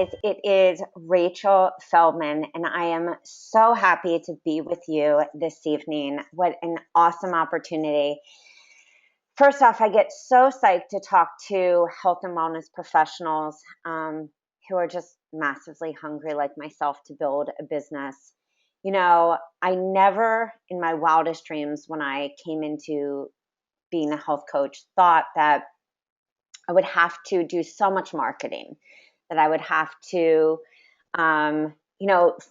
guys, it is Rachel Feldman, and I am so happy to be with you this evening. What an awesome opportunity. First off, I get so psyched to talk to health and wellness professionals who are just massively hungry, like myself, to build a business. You know, I never in my wildest dreams, when I came into being a health coach, thought that I would have to do so much marketing, that I would have to,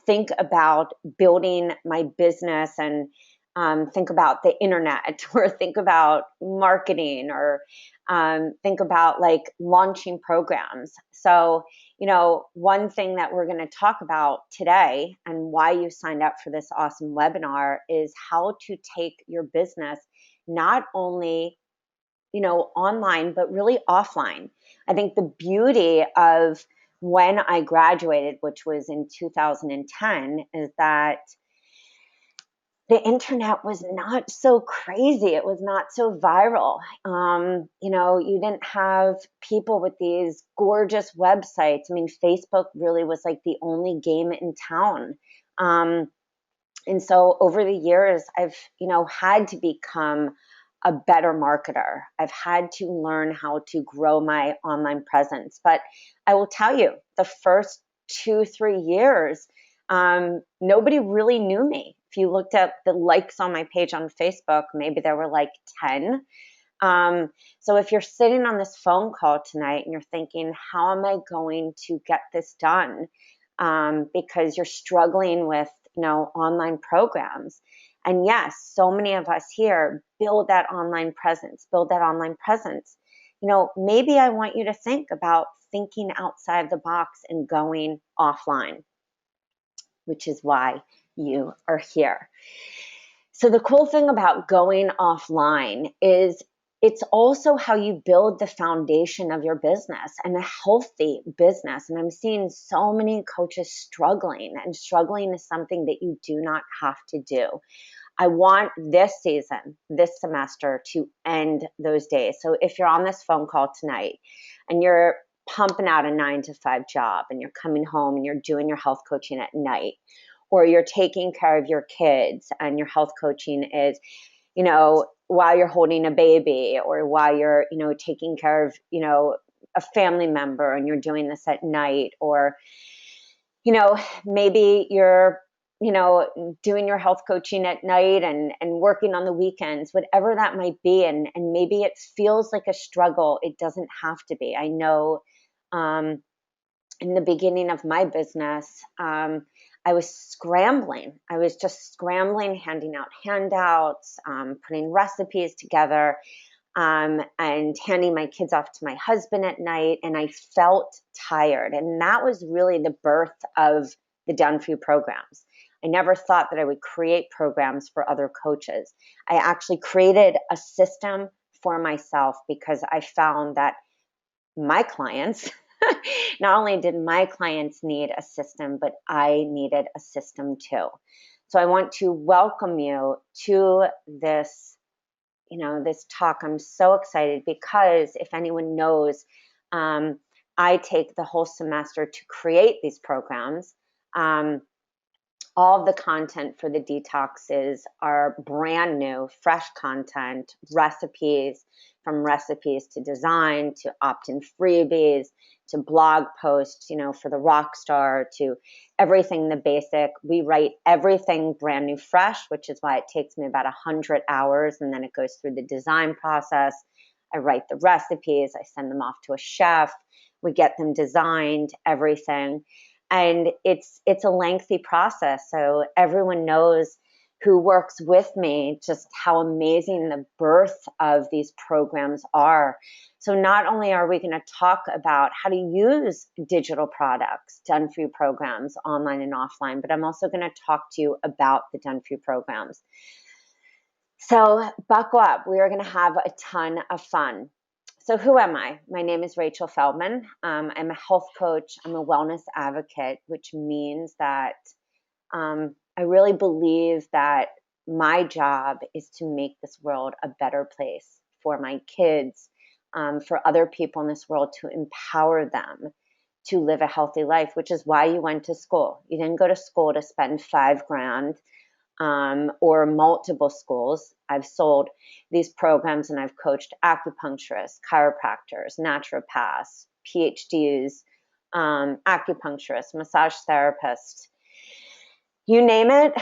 think about building my business and think about the internet or think about marketing or think about like launching programs. So, one thing that we're going to talk about today and why you signed up for this awesome webinar is how to take your business not only online, but really offline. I think the beauty of when I graduated, which was in 2010, is that the internet was not so crazy. It was not so viral. You didn't have people with these gorgeous websites. I mean, Facebook really was like the only game in town. And so over the years, I've, had to become a better marketer. I've had to learn how to grow my online presence. But I will tell you, the first 2-3 years, nobody really knew me. If you looked at the likes on my page on Facebook, maybe there were like 10. So if you're sitting on this phone call tonight and you're thinking, how am I going to get this done? Because you're struggling with, online programs. And yes, so many of us here build that online presence. Maybe I want you to think about thinking outside the box and going offline, which is why you are here. So the cool thing about going offline is it's also how you build the foundation of your business and a healthy business. And I'm seeing so many coaches struggling, and struggling is something that you do not have to do. I want this season, this semester, to end those days. So if you're on this phone call tonight and you're pumping out a 9-to-5 job and you're coming home and you're doing your health coaching at night, or you're taking care of your kids and your health coaching is, while you're holding a baby, or while you're, taking care of, a family member and you're doing this at night, or, maybe you're, doing your health coaching at night and working on the weekends, whatever that might be. And maybe it feels like a struggle. It doesn't have to be. I know in the beginning of my business, I was scrambling. I was just scrambling, handing out handouts, putting recipes together, and handing my kids off to my husband at night. And I felt tired. And that was really the birth of the Done For You programs. I never thought that I would create programs for other coaches. I actually created a system for myself because I found that my clients, not only did my clients need a system, but I needed a system too. So I want to welcome you to this, this talk. I'm so excited because if anyone knows, I take the whole semester to create these programs. All of the content for the detoxes are brand new, fresh content, recipes, from recipes to design, to opt-in freebies, to blog posts, for the ROCKSTAR, to everything the basic. We write everything brand new, fresh, which is why it takes me about 100 hours, and then it goes through the design process. I write the recipes, I send them off to a chef, we get them designed, everything. And it's a lengthy process. So everyone knows who works with me just how amazing the birth of these programs are. So not only are we going to talk about how to use digital products, Done For You programs, online and offline, but I'm also going to talk to you about the Done For You programs. So buckle up. We are going to have a ton of fun. So who am I? My name is Rachel Feldman. I'm a health coach. I'm a wellness advocate, which means that I really believe that my job is to make this world a better place for my kids, for other people in this world, to empower them to live a healthy life, which is why you went to school. You didn't go to school to spend $5,000 or multiple schools. I've sold these programs and I've coached acupuncturists, chiropractors, naturopaths, PhDs, acupuncturists, massage therapists, you name it,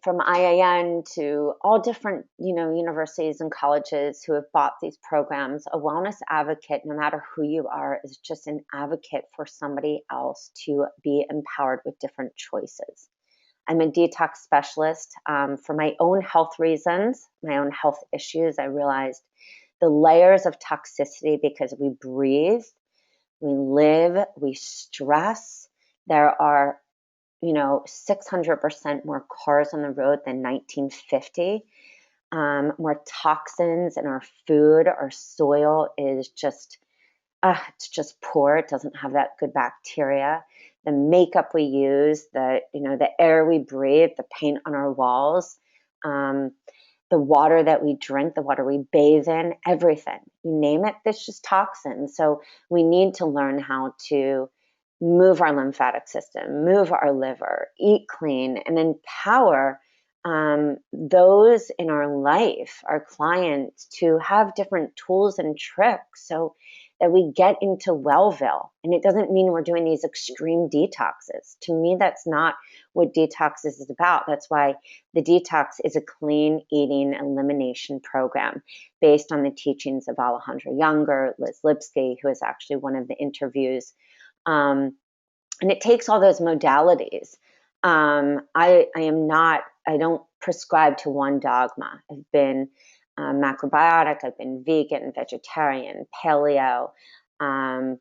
from IAN to all different, universities and colleges who have bought these programs. A wellness advocate, no matter who you are, is just an advocate for somebody else to be empowered with different choices. I'm a detox specialist for my own health reasons, my own health issues. I realized the layers of toxicity because we breathe, we live, we stress. There are 600% more cars on the road than 1950. More toxins in our food. Our soil is just, it's just poor. It doesn't have that good bacteria. The makeup we use, the air we breathe, the paint on our walls, the water that we drink, the water we bathe in, everything. You name it, there's just toxins. So we need to learn how to move our lymphatic system, move our liver, eat clean, and empower those in our life, our clients, to have different tools and tricks so that we get into Wellville. And it doesn't mean we're doing these extreme detoxes. To me, that's not what detox is about. That's why the detox is a clean eating elimination program based on the teachings of Alejandra Younger, Liz Lipsky, who is actually one of the interviews. And it takes all those modalities. I don't prescribe to one dogma. I've been macrobiotic, I've been vegan, vegetarian, paleo. I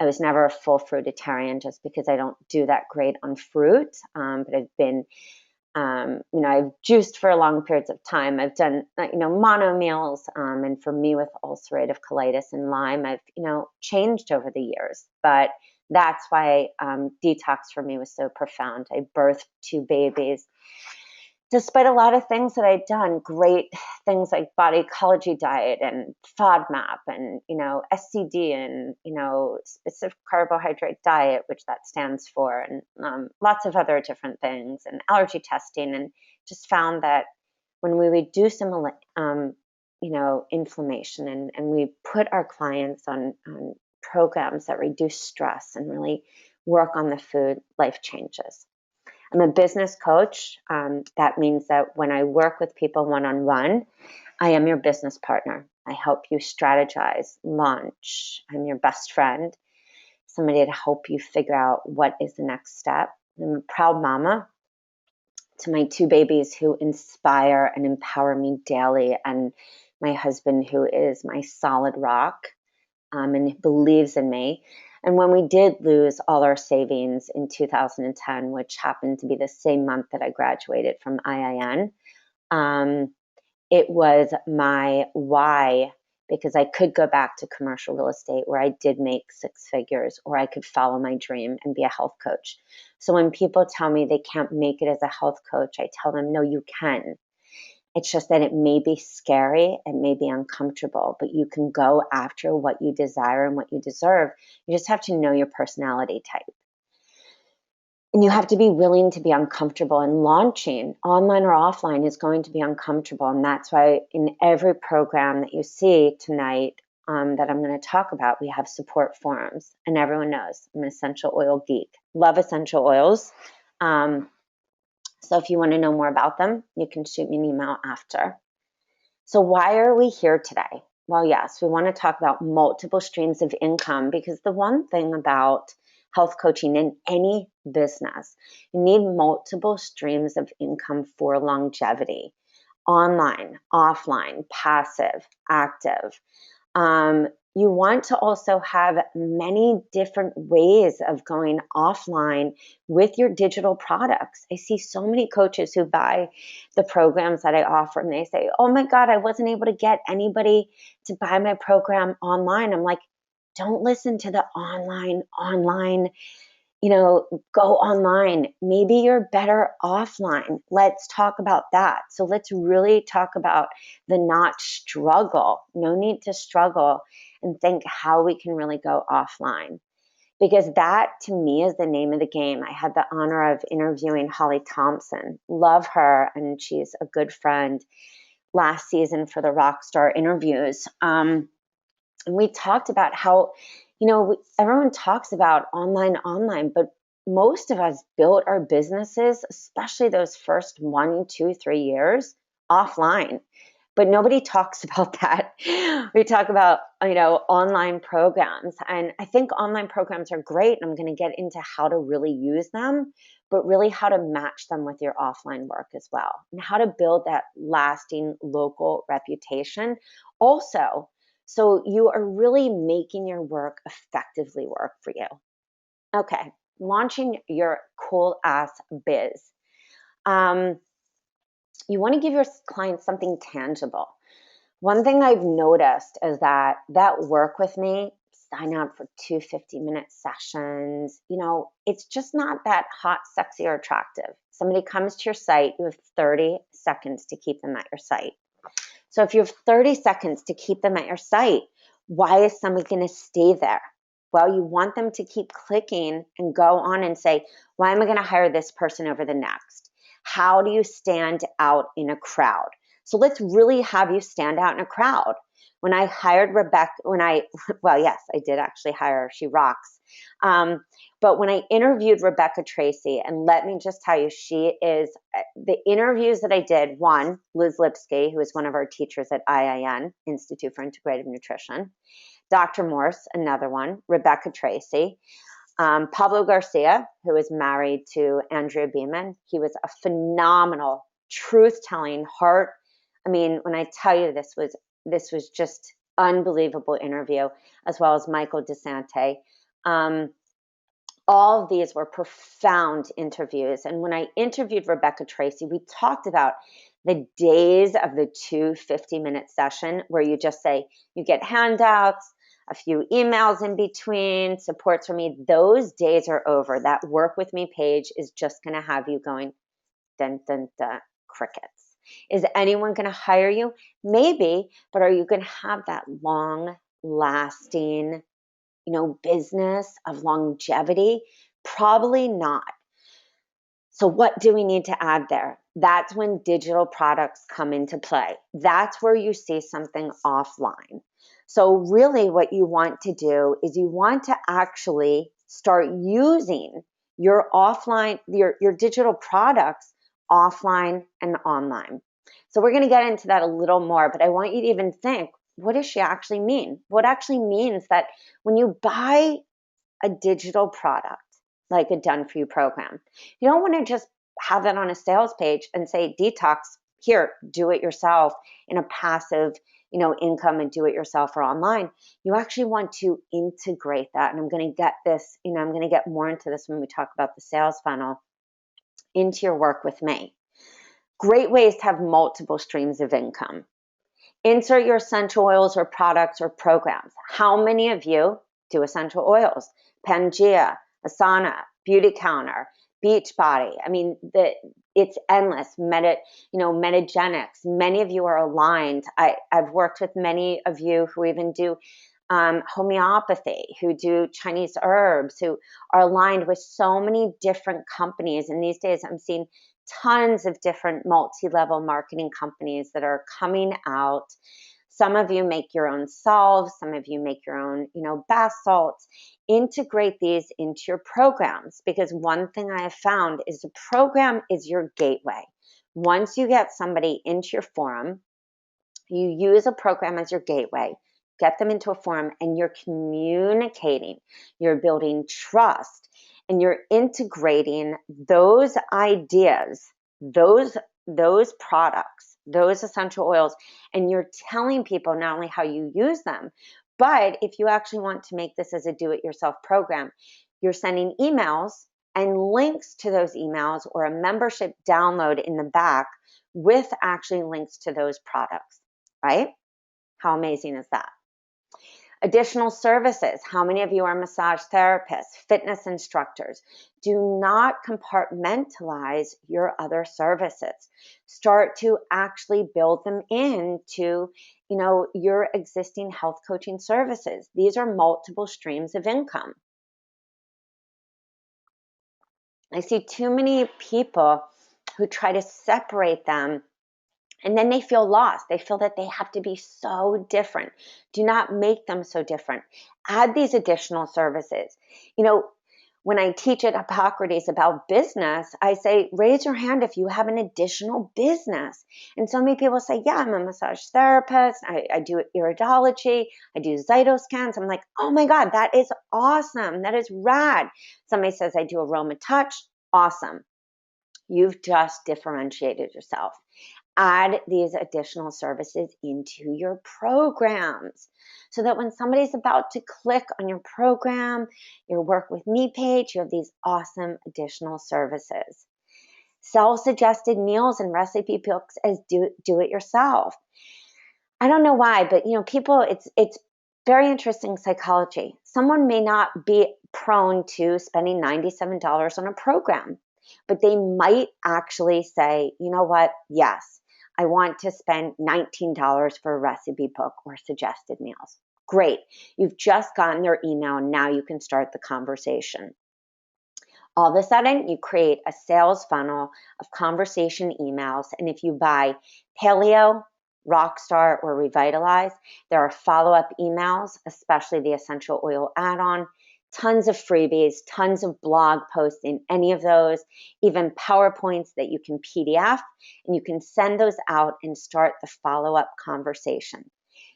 was never a full fruitarian just because I don't do that great on fruit. But I've been, I've juiced for long periods of time. I've done, mono meals. And for me with ulcerative colitis and Lyme, I've, changed over the years. But that's why detox for me was so profound. I birthed 2 babies. Despite a lot of things that I'd done, great things like body ecology diet and FODMAP and, SCD and, specific carbohydrate diet, which that stands for, and lots of other different things, and allergy testing, and just found that when we reduce inflammation and we put our clients on programs that reduce stress and really work on the food, life changes. I'm a business coach. That means that when I work with people one-on-one, I am your business partner. I help you strategize, launch. I'm your best friend, somebody to help you figure out what is the next step. I'm a proud mama to my 2 babies who inspire and empower me daily, and my husband who is my solid rock and believes in me. And when we did lose all our savings in 2010, which happened to be the same month that I graduated from IIN, it was my why, because I could go back to commercial real estate where I did make 6 figures, or I could follow my dream and be a health coach. So when people tell me they can't make it as a health coach, I tell them, no, you can. It's just that it may be scary, it may be uncomfortable, but you can go after what you desire and what you deserve. You just have to know your personality type. And you have to be willing to be uncomfortable, and launching online or offline is going to be uncomfortable. And that's why in every program that you see tonight that I'm going to talk about, we have support forums. And everyone knows I'm an essential oil geek. Love essential oils. So if you want to know more about them, you can shoot me an email after. So why are we here today? Well, yes, we want to talk about multiple streams of income, because the one thing about health coaching in any business, you need multiple streams of income for longevity. Online, offline, passive, active. You want to also have many different ways of going offline with your digital products. I see so many coaches who buy the programs that I offer and they say, oh my God, I wasn't able to get anybody to buy my program online. I'm like, don't listen to the online, go online. Maybe you're better offline. Let's talk about that. So let's really talk about the not struggle. No need to struggle, and think how we can really go offline. because that to me is the name of the game. I had the honor of interviewing Holly Thompson. Love her, and she's a good friend, last season for the ROCKSTAR interviews. And we talked about how, everyone talks about online, but most of us built our businesses, especially those first 1, 2, 3 years, offline. But nobody talks about that. We talk about, online programs. And I think online programs are great. And I'm going to get into how to really use them, but really how to match them with your offline work as well, and how to build that lasting local reputation also. So you are really making your work effectively work for you. Okay, launching your cool ass biz. You want to give your clients something tangible. One thing I've noticed is that work with me, sign up for 2 50-minute sessions, it's just not that hot, sexy, or attractive. Somebody comes to your site, you have 30 seconds to keep them at your site. So if you have 30 seconds to keep them at your site, why is somebody going to stay there? Well, you want them to keep clicking and go on and say, why am I going to hire this person over the next? How do you stand out in a crowd? So let's really have you stand out in a crowd. When I hired Rebecca, yes, I did actually hire her. She rocks. But when I interviewed Rebecca Tracy, and let me just tell you, she is, the interviews that I did, one, Liz Lipsky, who is one of our teachers at IIN, Institute for Integrative Nutrition, Dr. Morse, another one, Rebecca Tracy, Pablo Garcia, who is married to Andrea Beeman. He was a phenomenal, truth-telling, when I tell you this was just unbelievable interview, as well as Michael DeSante. All of these were profound interviews. And when I interviewed Rebecca Tracy, we talked about the days of the 2 50-minute session where you just say, you get handouts, a few emails in between, supports from me. Those days are over. That work with me page is just going to have you going, dun, dun, dun, crickets. Is anyone going to hire you? Maybe, but are you going to have that long lasting, business of longevity? Probably not. So what do we need to add there? That's when digital products come into play. That's where you see something offline. So really what you want to do is you want to actually start using your offline, your digital products offline and online. So we're going to get into that a little more, but I want you to even think, what does she actually mean? What actually means that when you buy a digital product, like a done for you program, you don't want to just have that on a sales page and say, detox, here, do it yourself in a passive, income and do it yourself or online. You actually want to integrate that. And I'm going to get this, I'm going to get more into this when we talk about the sales funnel, into your work with me. Great ways to have multiple streams of income. Insert your essential oils or products or programs. How many of you do essential oils? Pangea, Asana, Beauty Counter, Beachbody. It's endless. Metagenics. Many of you are aligned. I've worked with many of you who even do homeopathy, who do Chinese herbs, who are aligned with so many different companies. And these days I'm seeing tons of different multi-level marketing companies that are coming out. Some of you make your own salves, some of you make your own, bath salts. Integrate these into your programs, because one thing I have found is the program is your gateway. Once you get somebody into your forum, you use a program as your gateway, get them into a forum, and you're communicating, you're building trust, and you're integrating those ideas, those products, those essential oils, and you're telling people not only how you use them, but if you actually want to make this as a do-it-yourself program, you're sending emails and links to those emails or a membership download in the back with actually links to those products, right? How amazing is that? Additional services. How many of you are massage therapists, fitness instructors? Do not compartmentalize your other services. Start to actually build them into, your existing health coaching services. These are multiple streams of income. I see too many people who try to separate them, and then they feel lost. They feel that they have to be so different. Do not make them so different. Add these additional services. You know, when I teach at Hippocrates about business, I say, raise your hand if you have an additional business. And so many people say, yeah, I'm a massage therapist. I do iridology. I do Zytoscans. I'm like, oh my God, that is awesome. That is rad. Somebody says, I do aroma touch. Awesome. You've just differentiated yourself. Add these additional services into your programs so that when somebody's about to click on your program, your Work With Me page, you have these awesome additional services. Self-suggested meals and recipe books as do it yourself. I don't know why, but people, it's very interesting psychology. Someone may not be prone to spending $97 on a program, but they might actually say, you know what? Yes, I want to spend $19 for a recipe book or suggested meals. Great. You've just gotten their email. Now you can start the conversation. All of a sudden, you create a sales funnel of conversation emails. And if you buy PALEO, ROCKSTAR, or REVITALIZE, there are follow-up emails, especially the essential oil add-on, tons of freebies, tons of blog posts in any of those, even PowerPoints that you can PDF, and you can send those out and start the follow-up conversation.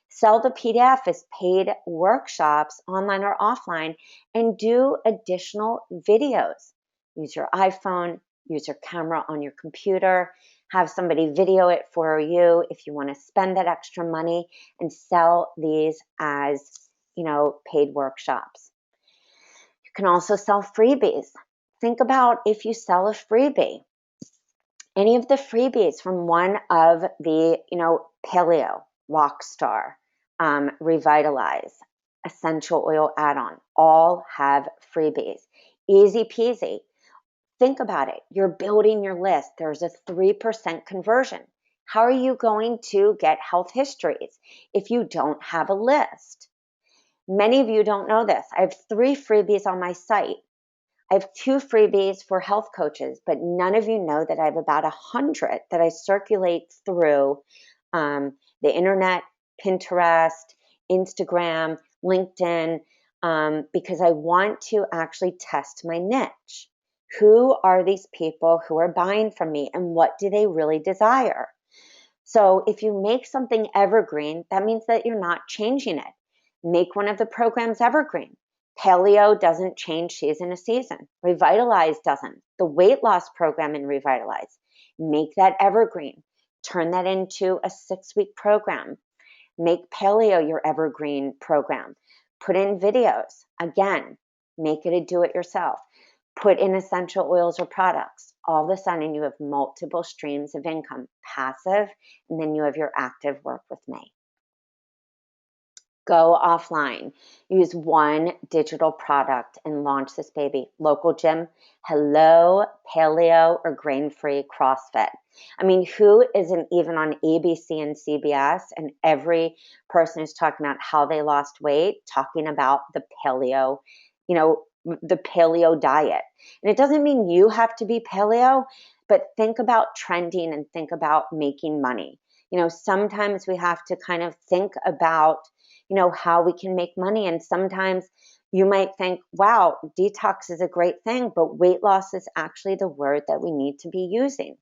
Sell the PDF as paid workshops, online or offline, and do additional videos. Use your iPhone, use your camera on your computer, have somebody video it for you if you want to spend that extra money, and sell these as, paid workshops. You can also sell freebies. Think about if you sell a freebie. Any of the freebies from one of the, PALEO, ROCKSTAR, REVITALIZE, essential oil add-on, all have freebies. Easy peasy. Think about it. You're building your list. There's a 3% conversion. How are you going to get health histories if you don't have a list? Many of you don't know this. I have 3 freebies on my site. I have 2 freebies for health coaches, but none of you know that I have about 100 that I circulate through the internet, Pinterest, Instagram, LinkedIn, because I want to actually test my niche. Who are these people who are buying from me, and what do they really desire? So if you make something evergreen, that means that you're not changing it. Make one of the programs evergreen. PALEO doesn't change season to season. Revitalize doesn't. The weight loss program in Revitalize. Make that evergreen. Turn that into a 6-week program. Make PALEO your evergreen program. Put in videos. Again, make it a do-it-yourself. Put in essential oils or products. All of a sudden, you have multiple streams of income, passive, and then you have your active Work With Me. Go offline. Use one digital product and launch this baby. Local gym, hello, PALEO or grain-free CrossFit. I mean, who isn't even on ABC and CBS, and every person who's talking about how they lost weight, talking about the PALEO, the PALEO diet. And it doesn't mean you have to be PALEO, but think about trending and think about making money. Sometimes we have to kind of think about how we can make money. And sometimes you might think, wow, detox is a great thing, but weight loss is actually the word that we need to be using.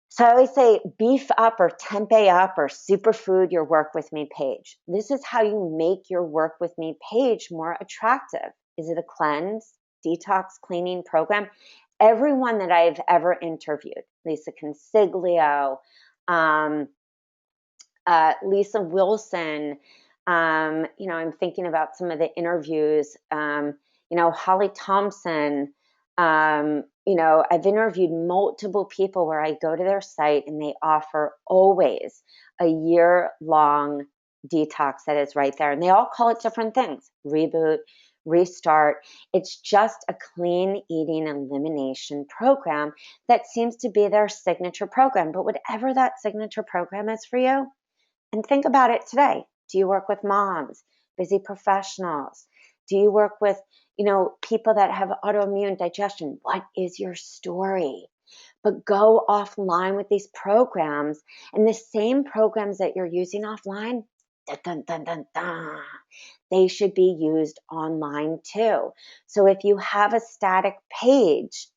So I always say beef up or tempeh up or superfood your Work With Me page. This is how you make your Work With Me page more attractive. Is it a cleanse, detox, cleaning program? Everyone that I've ever interviewed, Lisa Consiglio, Lisa Wilson, I'm thinking about some of the interviews, Holly Thompson, I've interviewed multiple people where I go to their site and they offer always a year-long detox that is right there. And they all call it different things: reboot, restart. It's just a clean eating elimination program that seems to be their signature program. But whatever that signature program is for you, and think about it today. Do you work with moms, busy professionals? Do you work with, people that have autoimmune digestion? What is your story? But go offline with these programs, and the same programs that you're using offline, dun, dun, dun, dun, dun, they should be used online too. So if you have a static page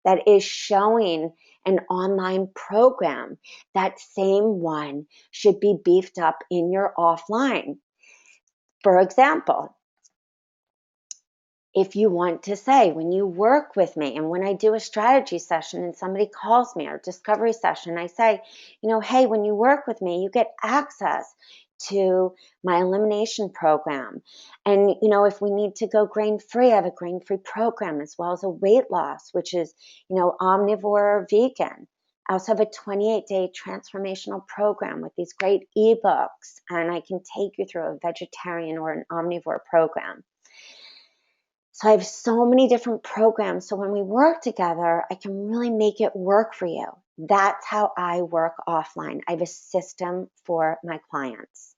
that is showing an online program, that same one should be beefed up in your offline. For example, if you want to say, when you work with me and when I do a strategy session and somebody calls me, or discovery session, I say, hey, when you work with me, you get access to my elimination program. And, if we need to go grain-free, I have a grain-free program, as well as a weight loss, which is, omnivore or vegan. I also have a 28-day transformational program with these great ebooks, and I can take you through a vegetarian or an omnivore program. So I have so many different programs. So when we work together, I can really make it work for you. That's how I work offline. I have a system for my clients.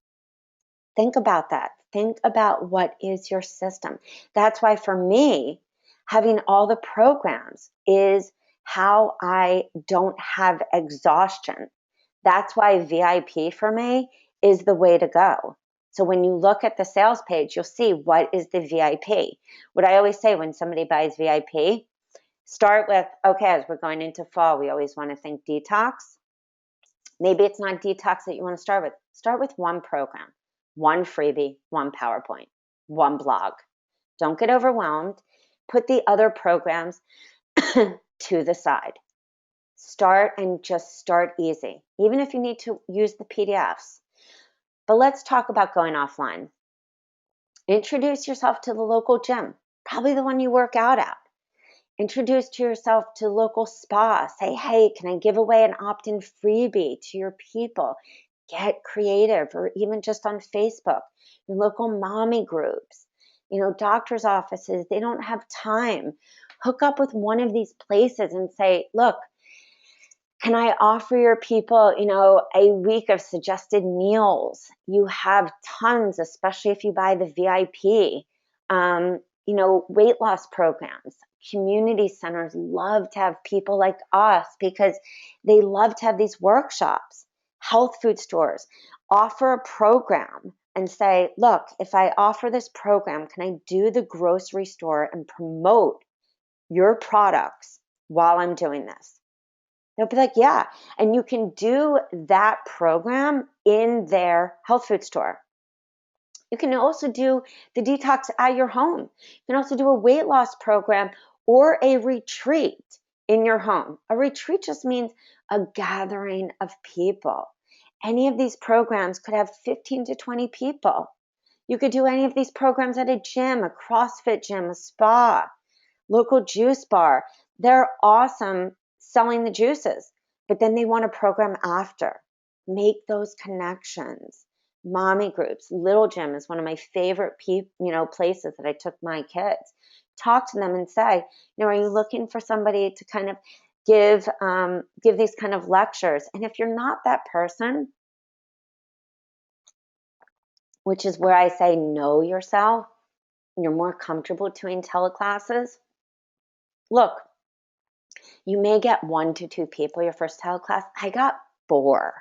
Think about that. Think about what is your system. That's why for me, having all the programs is how I don't have exhaustion. That's why VIP for me is the way to go. So when you look at the sales page, you'll see what is the VIP. What I always say when somebody buys VIP, start with, okay, as we're going into fall, we always want to think detox. Maybe it's not detox that you want to start with. Start with one program, one freebie, one PowerPoint, one blog. Don't get overwhelmed. Put the other programs to the side. Start and just start easy, even if you need to use the PDFs. But let's talk about going offline. Introduce yourself to the local gym, probably the one you work out at. Introduce yourself to local spa. Say, hey, can I give away an opt-in freebie to your people? Get creative, or even just on Facebook, your local mommy groups, doctor's offices, they don't have time. Hook up with one of these places and say, look, can I offer your people, a week of suggested meals? You have tons, especially if you buy the VIP, weight loss programs. Community centers love to have people like us because they love to have these workshops. Health food stores offer a program and say, look, if I offer this program, can I do the grocery store and promote your products while I'm doing this? They'll be like, yeah. And you can do that program in their health food store. You can also do the detox at your home. You can also do a weight loss program or a retreat in your home. A retreat just means a gathering of people. Any of these programs could have 15 to 20 people. You could do any of these programs at a gym, a CrossFit gym, a spa, local juice bar. They're awesome selling the juices, but then they want a program after. Make those connections. Mommy groups, Little Gym is one of my favorite places that I took my kids. Talk to them and say, are you looking for somebody to kind of give these kind of lectures? And if you're not that person, which is where I say know yourself, you're more comfortable doing teleclasses. Look, you may get 1 to 2 people your first teleclass. I got 4.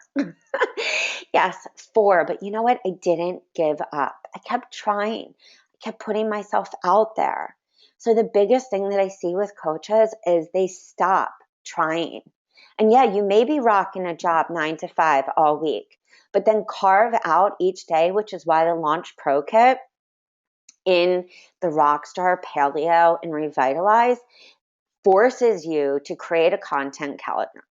Yes, 4. But you know what? I didn't give up. I kept trying. I kept putting myself out there. So the biggest thing that I see with coaches is they stop trying. And yeah, you may be rocking a job 9 to 5 all week, but then carve out each day, which is why the Launch Pro Kit in the ROCKSTAR, PALEO, and REVITALIZE forces you to create a content calendar,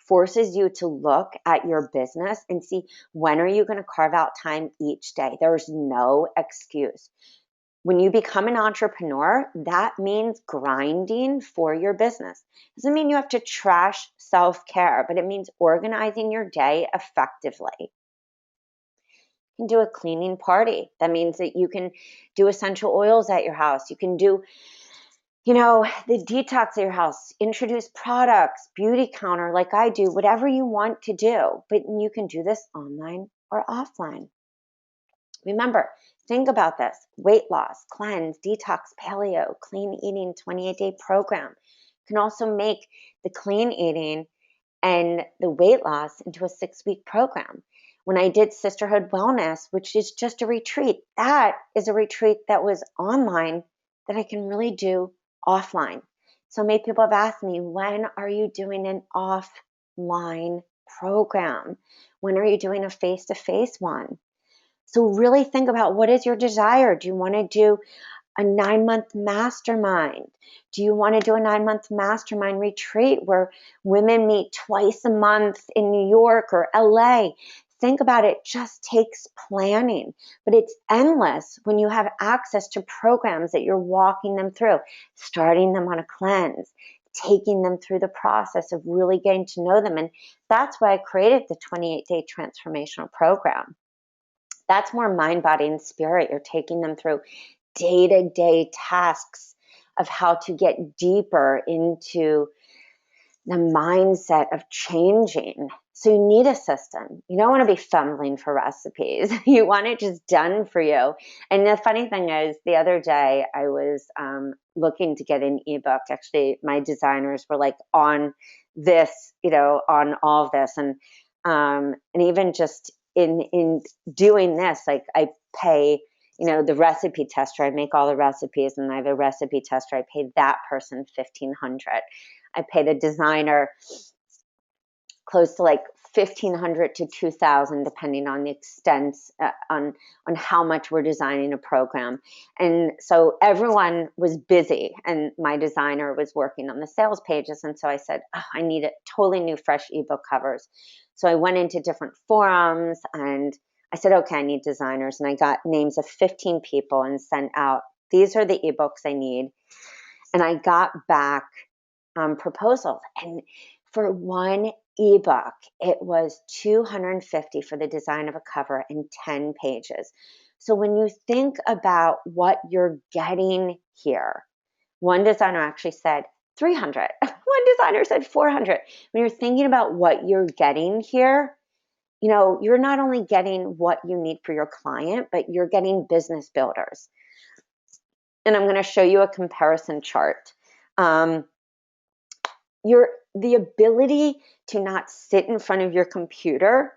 forces you to look at your business and see when are you going to carve out time each day. There's no excuse. When you become an entrepreneur, that means grinding for your business. Doesn't mean you have to trash self-care, but it means organizing your day effectively. You can do a cleaning party. That means that you can do essential oils at your house. You can do the detox at your house, introduce products, beauty counter like I do, whatever you want to do. But you can do this online or offline. Remember, think about this: weight loss, cleanse, detox, paleo, clean eating, 28-day program can also make the clean eating and the weight loss into a 6-week program. When I did Sisterhood Wellness, which is just a retreat, that is a retreat that was online that I can really do offline. So many people have asked me, when are you doing an offline program? When are you doing a face-to-face one? So really think about, what is your desire? Do you want to do a 9-month mastermind? Do you want to do a 9-month mastermind retreat where women meet twice a month in New York or LA? Think about it. It just takes planning, but it's endless when you have access to programs that you're walking them through, starting them on a cleanse, taking them through the process of really getting to know them. And that's why I created the 28-day transformational program. That's more mind, body, and spirit. You're taking them through day-to-day tasks of how to get deeper into the mindset of changing. So you need a system. You don't want to be fumbling for recipes. You want it just done for you. And the funny thing is, the other day I was looking to get an ebook. Actually, my designers were like on this, on all of this. And even just in doing this, like I pay, the recipe tester, I make all the recipes, and I have a recipe tester. I pay that person $1,500. I pay the designer close to like $1,500 to $2,000, depending on the extent, on how much we're designing a program. And so everyone was busy, and my designer was working on the sales pages. And so I said, I need a totally new, fresh ebook covers. So I went into different forums and I said, okay, I need designers. And I got names of 15 people and sent out, these are the ebooks I need. And I got back proposals. And for one ebook, it was $250 for the design of a cover and 10 pages. So when you think about what you're getting here, one designer actually said $300. One designer said $400. When you're thinking about what you're getting here, you're not only getting what you need for your client, but you're getting business builders. And I'm going to show you a comparison chart. The ability to not sit in front of your computer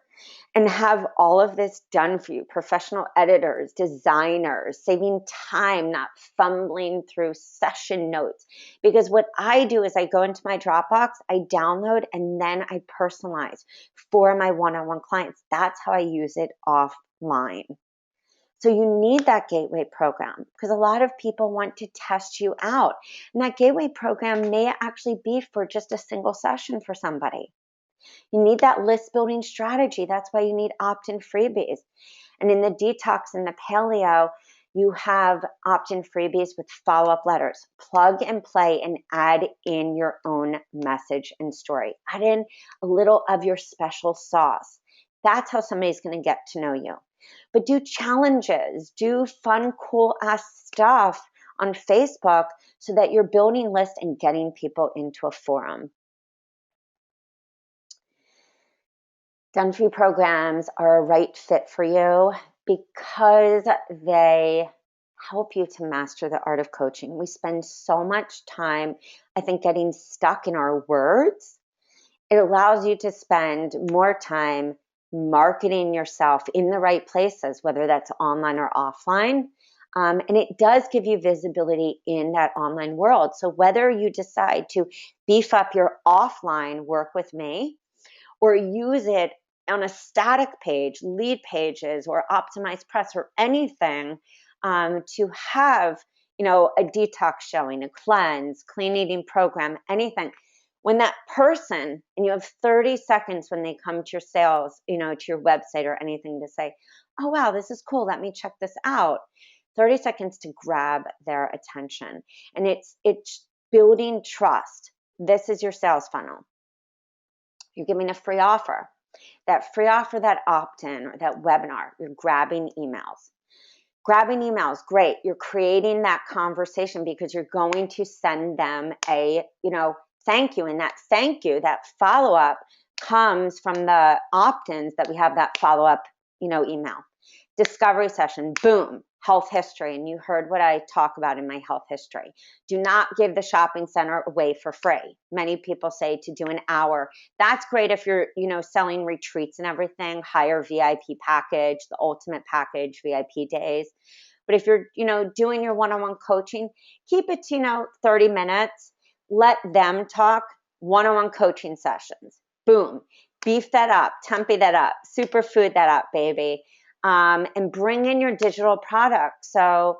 and have all of this done for you, professional editors, designers, saving time, not fumbling through session notes. Because what I do is I go into my Dropbox, I download, and then I personalize for my one-on-one clients. That's how I use it offline. So you need that gateway program, because a lot of people want to test you out. And that gateway program may actually be for just a single session for somebody. You need that list building strategy. That's why you need opt-in freebies. And in the detox and the paleo, you have opt-in freebies with follow-up letters. Plug and play and add in your own message and story. Add in a little of your special sauce. That's how somebody's going to get to know you. But do challenges, do fun, cool ass stuff on Facebook so that you're building lists and getting people into a forum. Done-for-you programs are a right fit for you because they help you to master the art of coaching. We spend so much time, I think, getting stuck in our words. It allows you to spend more time marketing yourself in the right places, whether that's online or offline. And it does give you visibility in that online world. So whether you decide to beef up your offline work with me or use it on a static page, lead pages, or optimized press, or anything to have, a detox showing, a cleanse, clean eating program, anything. When that person, and you have 30 seconds when they come to your sales, to your website or anything, to say, oh, wow, this is cool. Let me check this out. 30 seconds to grab their attention. And it's building trust. This is your sales funnel. You're giving a free offer. That free offer, that opt-in, or that webinar, you're grabbing emails. Grabbing emails, great. You're creating that conversation because you're going to send them a, thank you. And that thank you, that follow-up comes from the opt-ins that we have that follow-up, email. Discovery session, boom, health history. And you heard what I talk about in my health history. Do not give the shopping center away for free. Many people say to do an hour. That's great if you're, selling retreats and everything, higher VIP package, the ultimate package, VIP days. But if you're, doing your one-on-one coaching, keep it to, 30 minutes. Let them talk. One-on-one coaching sessions. Boom. Beef that up, tempeh that up, superfood that up, baby. And bring in your digital products. So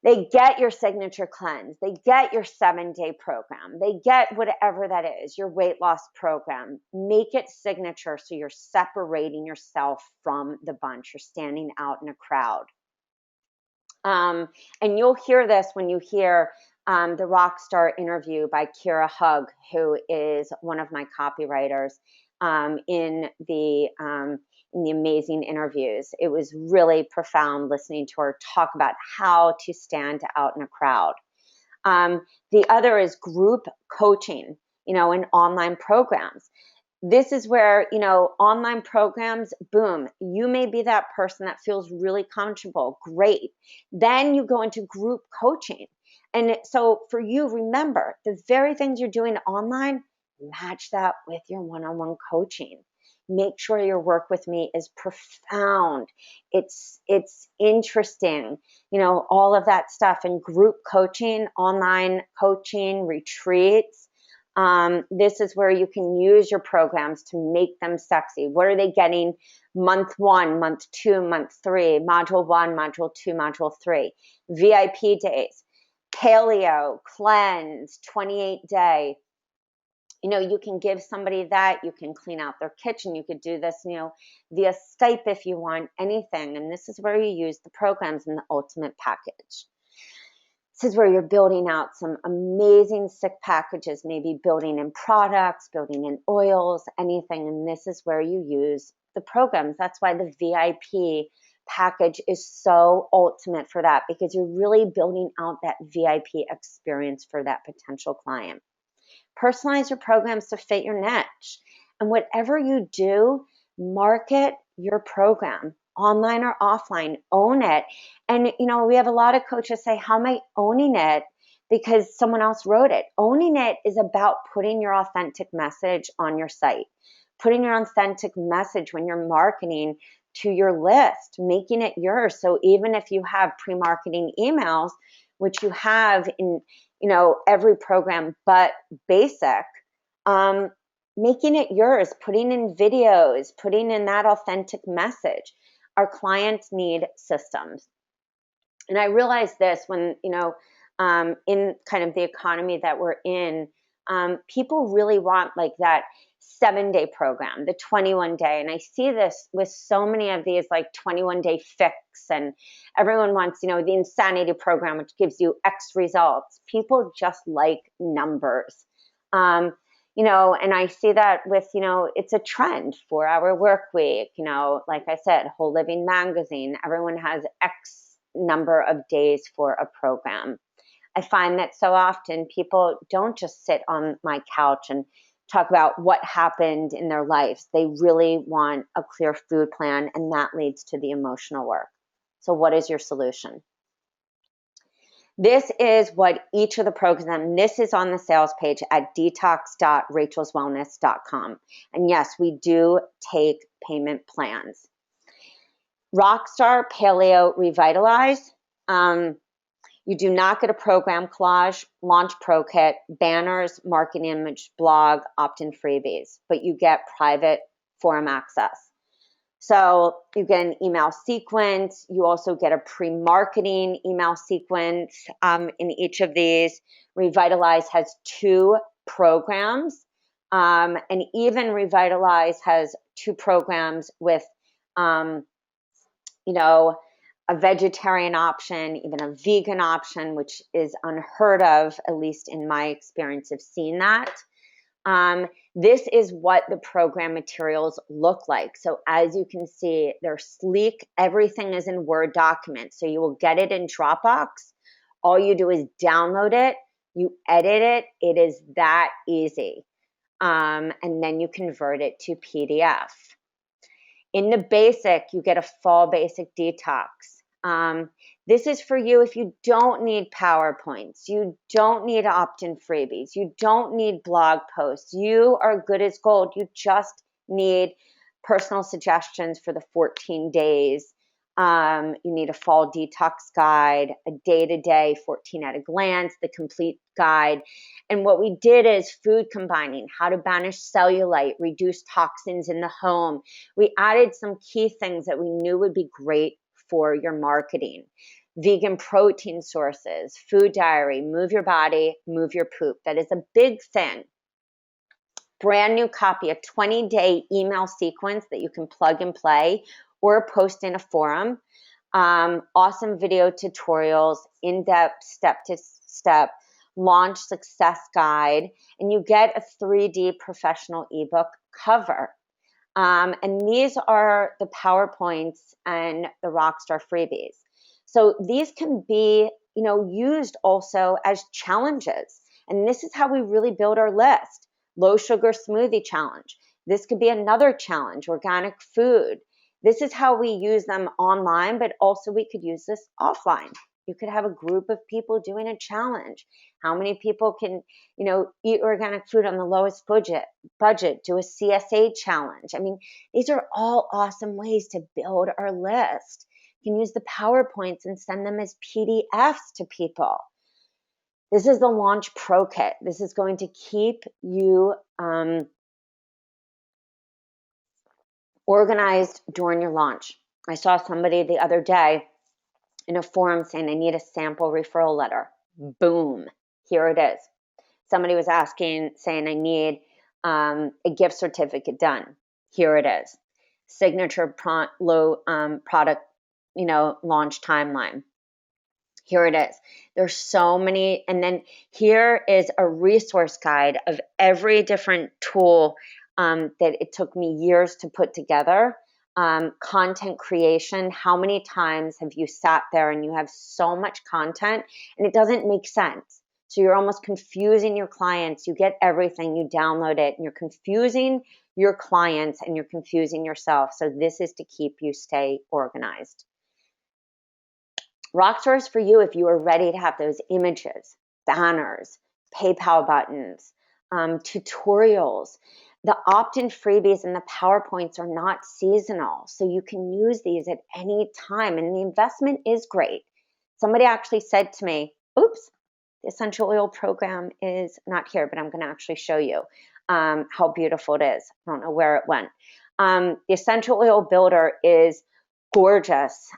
they get your signature cleanse. They get your 7-day program. They get whatever that is, your weight loss program. Make it signature so you're separating yourself from the bunch. You're standing out in a crowd. And you'll hear this when you hear the Rockstar interview by Kira Hug, who is one of my copywriters in the amazing interviews. It was really profound listening to her talk about how to stand out in a crowd. The other is group coaching, in online programs. This is where, online programs, boom, you may be that person that feels really comfortable. Great. Then you go into group coaching. And so for you, remember, the very things you're doing online, match that with your one-on-one coaching. Make sure your work with me is profound. It's interesting, all of that stuff. And group coaching, online coaching, retreats. This is where you can use your programs to make them sexy. What are they getting month 1, month 2, month 3, module 1, module 2, module 3, VIP days, paleo, cleanse, 28-day. You can give somebody that, you can clean out their kitchen. You could do this, via Skype if you want, anything. And this is where you use the programs in the ultimate package. This is where you're building out some amazing sick packages, maybe building in products, building in oils, anything. And this is where you use the programs. That's why the VIP package is so ultimate for that, because you're really building out that VIP experience for that potential client. Personalize your programs to fit your niche. And whatever you do, market your program, online or offline, own it. And, we have a lot of coaches say, how am I owning it? Because someone else wrote it. Owning it is about putting your authentic message on your site, putting your authentic message when you're marketing to your list, making it yours. So even if you have pre-marketing emails, which you have in, every program but basic, making it yours, putting in videos, putting in that authentic message. Our clients need systems. And I realized this when, in kind of the economy that we're in, people really want like that 7-day program, the 21-day. And I see this with so many of these like 21-day fix, and everyone wants, the insanity program, which gives you X results. People just like numbers. And I see that with, it's a trend, 4-hour work week, like I said, Whole Living Magazine, everyone has X number of days for a program. I find that so often people don't just sit on my couch and talk about what happened in their lives. They really want a clear food plan, and that leads to the emotional work. So what is your solution? This is what each of the programs, this is on the sales page at detox.rachelswellness.com. And yes, we do take payment plans. ROCKSTAR, PALEO, REVITALIZE. You do not get a program collage, launch pro kit, banners, marketing image, blog, opt-in freebies, but you get private forum access. So you get an email sequence. You also get a pre-marketing email sequence in each of these. Revitalize has 2 programs, and even Revitalize has 2 programs with, a vegetarian option, even a vegan option, which is unheard of, at least in my experience of seeing that. This is what the program materials look like. So as you can see, they're sleek. Everything is in Word documents. So you will get it in Dropbox. All you do is download it. You edit it. It is that easy. And then you convert it to PDF. In the basic, you get a fall basic detox. This is for you if you don't need PowerPoints, you don't need opt-in freebies, you don't need blog posts. You are good as gold. You just need personal suggestions for the 14 days. You need a fall detox guide, a day-to-day 14 at a glance, the complete guide. And what we did is food combining, how to banish cellulite, reduce toxins in the home. We added some key things that we knew would be great for your marketing. Vegan protein sources, food diary, move your body, move your poop. That is a big thing. Brand new copy, a 20-day email sequence that you can plug and play or post in a forum. Awesome video tutorials, in-depth, step-to-step launch success guide, and you get a 3D professional ebook cover. And these are the PowerPoints and the ROCKSTAR freebies. So these can be, used also as challenges. And this is how we really build our list. Low sugar smoothie challenge. This could be another challenge, organic food. This is how we use them online, but also we could use this offline. You could have a group of people doing a challenge. How many people can, eat organic food on the lowest budget, do a CSA challenge. I mean, these are all awesome ways to build our list. You can use the PowerPoints and send them as PDFs to people. This is the Launch Pro Kit. This is going to keep you organized during your launch. I saw somebody the other day in a forum saying, I need a sample referral letter. Boom, here it is. Somebody was saying, I need a gift certificate done. Here it is. Signature product, launch timeline. Here it is. There's so many. And then here is a resource guide of every different tool that it took me years to put together. Content creation. How many times have you sat there and you have so much content and it doesn't make sense? So you're almost confusing your clients. You get everything, you download it, and you're confusing your clients and you're confusing yourself. So this is to keep you stay organized. ROCKSTAR is for you if you are ready to have those images, banners, PayPal buttons, tutorials. The opt-in freebies and the PowerPoints are not seasonal, so you can use these at any time, and the investment is great. Somebody actually said to me, oops, the essential oil program is not here, but I'm going to actually show you how beautiful it is. I don't know where it went. The essential oil builder is gorgeous.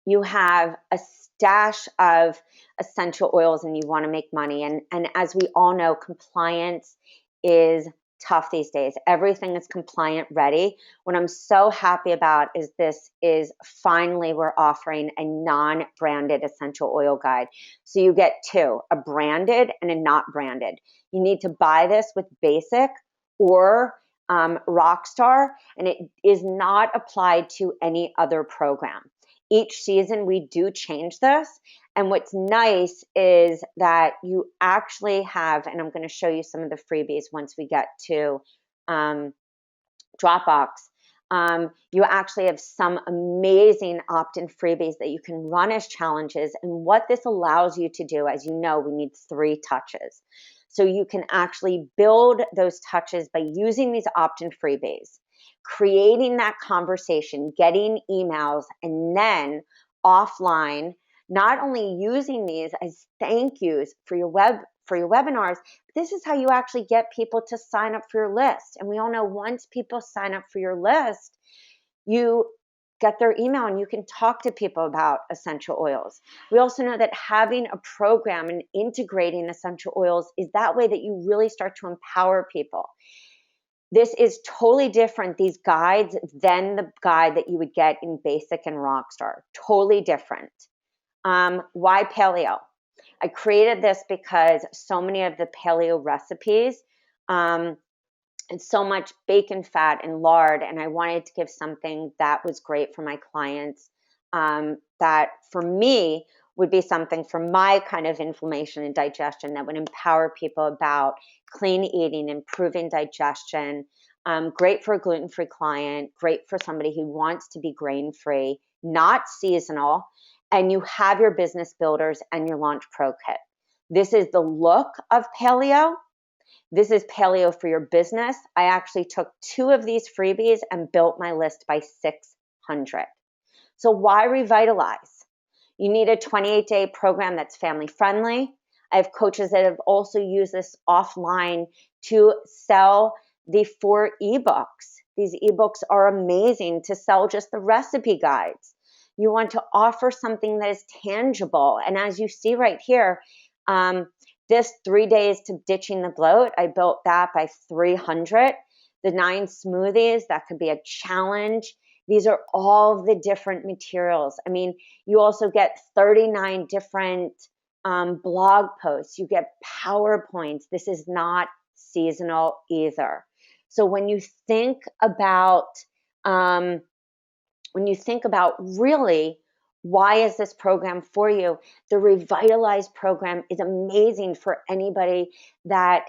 You have a stash of essential oils and you want to make money. And as we all know, compliance is tough these days. Everything is compliant ready. What I'm so happy about is this is finally we're offering a non-branded essential oil guide. So you get two, a branded and a not branded. You need to buy this with basic or ROCKSTAR, and it is not applied to any other program. Each season we do change this. And what's nice is that you actually have, and I'm going to show you some of the freebies once we get to Dropbox. You actually have some amazing opt-in freebies that you can run as challenges. And what this allows you to do, as you know, we need 3 touches. So you can actually build those touches by using these opt-in freebies, creating that conversation, getting emails, and then offline, not only using these as thank yous for your webinars, but this is how you actually get people to sign up for your list. And we all know once people sign up for your list, you get their email and you can talk to people about essential oils. We also know that having a program and integrating essential oils is that way that you really start to empower people. This is totally different, these guides, than the guide that you would get in Basic and ROCKSTAR. Totally different. Why paleo? I created this because so many of the paleo recipes, it's so much bacon fat and lard, and I wanted to give something that was great for my clients, that for me would be something for my kind of inflammation and digestion that would empower people about clean eating, improving digestion, great for a gluten-free client, great for somebody who wants to be grain-free, not seasonal, and you have your business builders and your launch pro kit. This is the look of Paleo. This is Paleo for your business. I actually took 2 of these freebies and built my list by 600. So why revitalize? You need a 28-day program that's family friendly. I have coaches that have also used this offline to sell the 4 ebooks. These ebooks are amazing to sell just the recipe guides. You want to offer something that is tangible. And as you see right here, this 3 days to ditching the bloat, I built that by 300. The 9 smoothies, that could be a challenge. These are all of the different materials. I mean, you also get 39 different blog posts. You get PowerPoints. This is not seasonal either. So when you think about really, why is this program for you? The Revitalize program is amazing for anybody that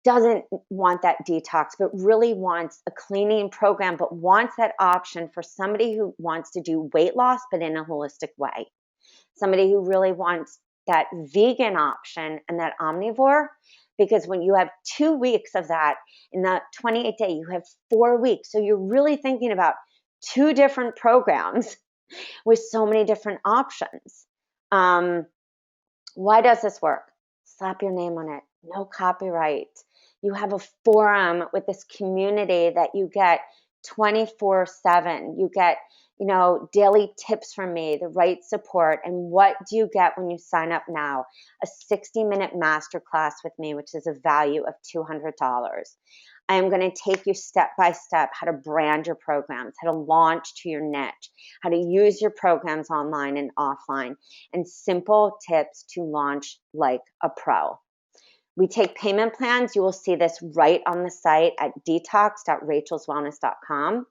doesn't want that detox, but really wants a cleaning program, but wants that option for somebody who wants to do weight loss, but in a holistic way. Somebody who really wants that vegan option and that omnivore, because when you have 2 weeks of that in the 28-day, you have 4 weeks. So you're really thinking about 2 different programs with so many different options. Why does this work? Slap your name on it. No copyright. You have a forum with this community that you get 24/7. You get, daily tips from me, the right support. And what do you get when you sign up now? A 60-minute masterclass with me, which is a value of $200. I am going to take you step by step how to brand your programs, how to launch to your niche, how to use your programs online and offline, and simple tips to launch like a pro. We take payment plans. You will see this right on the site at detox.rachelswellness.com.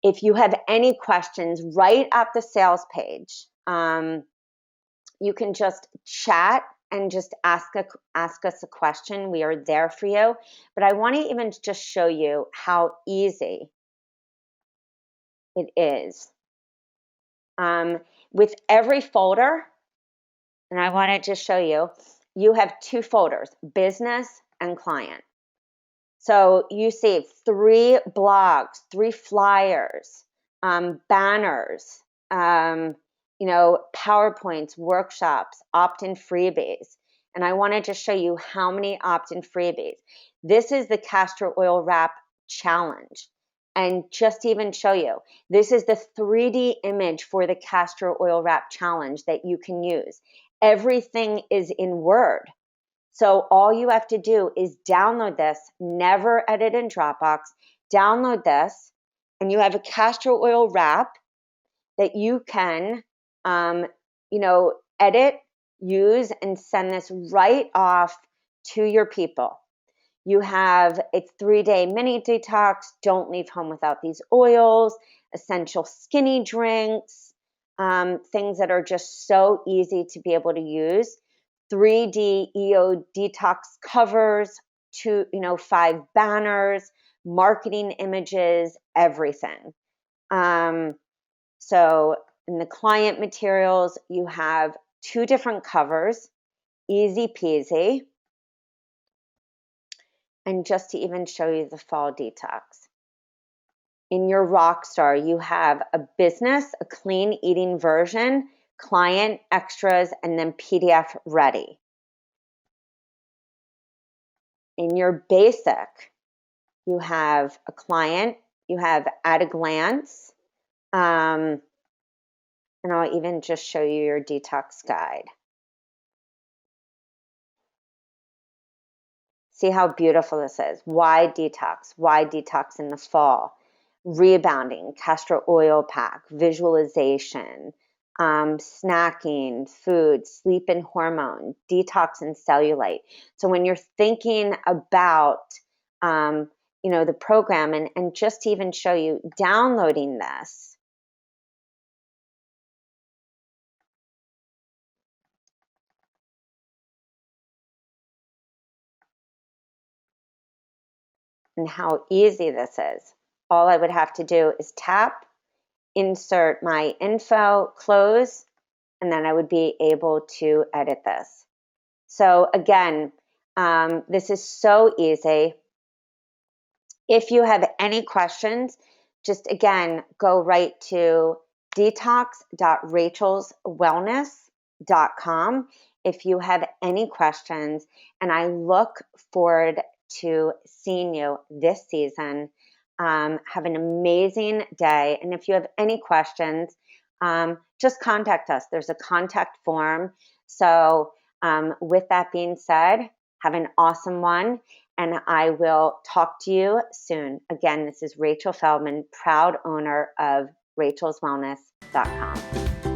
If you have any questions right at the sales page, you can just chat and just ask us a question. We are there for you. But I want to even just show you how easy it is. With every folder, and I want to just show you, you have 2 folders, business and client. So you see 3 blogs, 3 flyers, banners, PowerPoints, workshops, opt-in freebies. And I want to just show you how many opt-in freebies. This is the castor oil wrap challenge. And just to even show you, this is the 3D image for the castor oil wrap challenge that you can use. Everything is in Word. So all you have to do is download this, never edit in Dropbox, download this, and you have a castor oil wrap that you can, edit, use, and send this right off to your people. You have a 3-day mini detox, don't leave home without these oils, essential skinny drinks, things that are just so easy to be able to use. 3D EO detox covers, 5 banners, marketing images, everything. So in the client materials, you have 2 different covers, easy peasy. And just to even show you the fall detox. In your ROCKSTAR, you have a business, a clean eating version, client, extras, and then PDF ready. In your basic, you have a client, you have at a glance, and I'll even just show you your detox guide. See how beautiful this is. Why detox? Why detox in the fall? Rebounding, castor oil pack, visualization, snacking, food, sleep and hormone, detox and cellulite. So when you're thinking about, the program, and just to even show you downloading this, and how easy this is. All I would have to do is tap, insert my info, close, and then I would be able to edit this. So again, this is so easy. If you have any questions, just again, go right to detox.rachelswellness.com if you have any questions, and I look forward to seeing you this season. Have an amazing day, and if you have any questions, just contact us. There's a contact form. So with that being said, have an awesome one, and I will talk to you soon. Again, this is Rachel Feldman, proud owner of RachelsWellness.com.